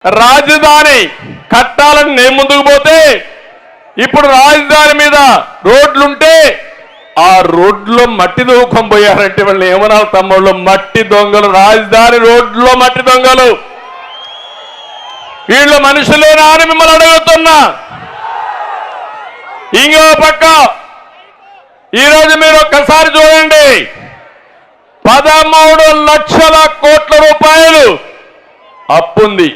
రాజధాని కట్టాలని నేను ముందుకు పోతే ఇప్పుడు రాజధాని మీద రోడ్లుంటే ఆ రోడ్లో మట్టి దూకం పోయారంటే వాళ్ళు ఏమనాలి తమ్ముళ్ళు? మట్టి దొంగలు, రాజధాని రోడ్లో మట్టి దొంగలు. వీళ్ళు మనుషులేనా అని మిమ్మల్ని అడుగుతున్నా. ఇంకో పక్క ఈరోజు మీరు ఒక్కసారి చూడండి, 13 లక్షల కోట్ల రూపాయలు అప్పుంది.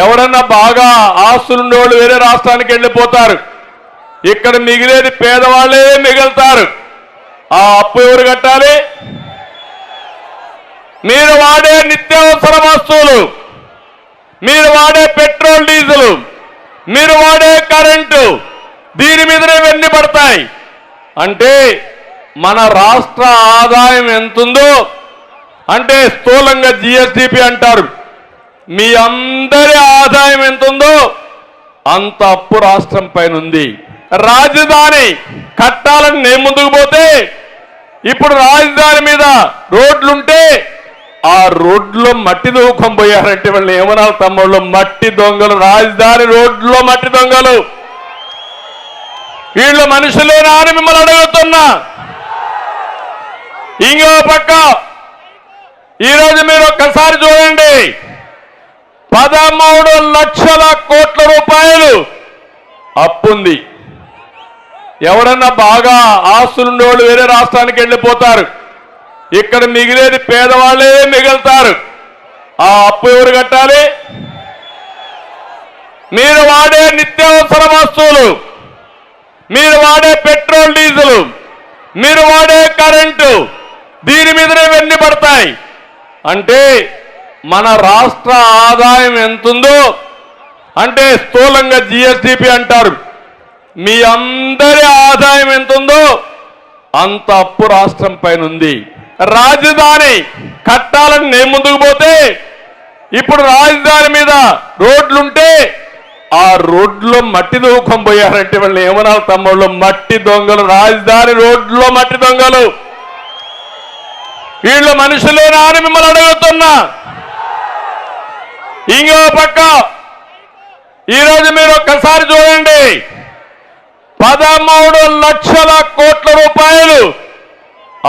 ఎవరన్నా బాగా ఆస్తులుండేవాళ్ళు వేరే రాష్ట్రానికి వెళ్ళిపోతారు, ఇక్కడ మిగిలేది పేదవాళ్ళే మిగులుతారు. ఆ అప్పు ఎవరు కట్టాలి? మీరు వాడే నిత్యావసర వస్తువులు, మీరు వాడే పెట్రోల్ డీజిల్, మీరు వాడే కరెంటు, దీని మీదనే ఇవన్నీ పడతాయి. అంటే మన రాష్ట్ర ఆదాయం ఎంతుందో, అంటే స్థూలంగా జిఎస్డిపి అంటారు, మీ అందరి ఆదాయం ఎంతుందో అంత అప్పు రాష్ట్రం పైన ఉంది. రాజధాని కట్టాలని నేను ముందుకు పోతే ఇప్పుడు రాజధాని మీద రోడ్లుంటే ఆ రోడ్లో మట్టి దూకం పోయారంటే వాళ్ళు ఏమనాలి తమ్ముళ్ళు? మట్టి దొంగలు, రాజధాని రోడ్లో మట్టి దొంగలు. వీళ్ళు మనుషులేనా అని మిమ్మల్ని అడుగుతున్నా. ఇంకో పక్క ఈరోజు మీరు ఒక్కసారి చూడండి, 13 లక్షల కోట్ల రూపాయలు అప్పుంది. ఎవరన్నా బాగా ఆస్తులుండేవాళ్ళు వేరే రాష్ట్రానికి వెళ్ళిపోతారు, ఇక్కడ మిగిలేది పేదవాళ్ళే మిగులుతారు. ఆ అప్పు ఎవరు కట్టాలి? మీరు వాడే నిత్యావసర వస్తువులు, మీరు వాడే పెట్రోల్ డీజిల్, మీరు వాడే కరెంటు, దీని మీదనే ఇవన్నీ పడతాయి. అంటే మన రాష్ట్ర ఆదాయం ఎంతుందో, అంటే స్థూలంగా జిఎస్డిపి అంటారు, మీ అందరి ఆదాయం ఎంతుందో అంత అప్పు రాష్ట్రం పైన ఉంది. రాజధాని కట్టాలని నేను ముందుకు పోతే ఇప్పుడు రాజధాని మీద రోడ్లుంటే ఆ రోడ్లో మట్టి దూకం పోయారంటే వాళ్ళు ఏమనాలి తమ్ముళ్ళు? మట్టి దొంగలు, రాజధాని రోడ్లో మట్టి దొంగలు. వీళ్ళు మనుషులేనా అని మిమ్మల్ని అడుగుతున్నా. ఇంకో పక్క ఈరోజు మీరు ఒక్కసారి చూడండి, 13 లక్షల కోట్ల రూపాయలు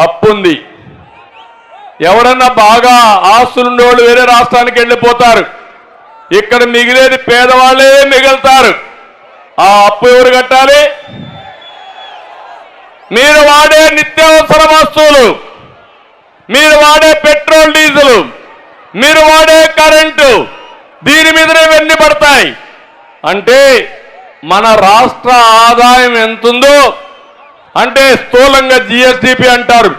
అప్పుంది. ఎవరన్నా బాగా ఆస్తులుండేవాళ్ళు వేరే రాష్ట్రానికి వెళ్ళిపోతారు, ఇక్కడ మిగిలేది పేదవాళ్ళే మిగులుతారు. ఆ అప్పు ఎవరు కట్టాలి? మీరు వాడే నిత్యావసర వస్తువులు, మీరు వాడే పెట్రోల్ డీజిల్, మీరు వాడే కరెంటు, దీని మీదనే ఇవన్నీ పడతాయి. అంటే మన రాష్ట్ర ఆదాయం ఎంతుందో, అంటే స్థూలంగా జిఎస్డిపి అంటారు,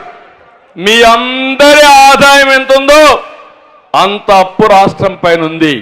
మీ అందరి ఆదాయం ఎంతుందో అంత అప్పు రాష్ట్రం పైన ఉంది.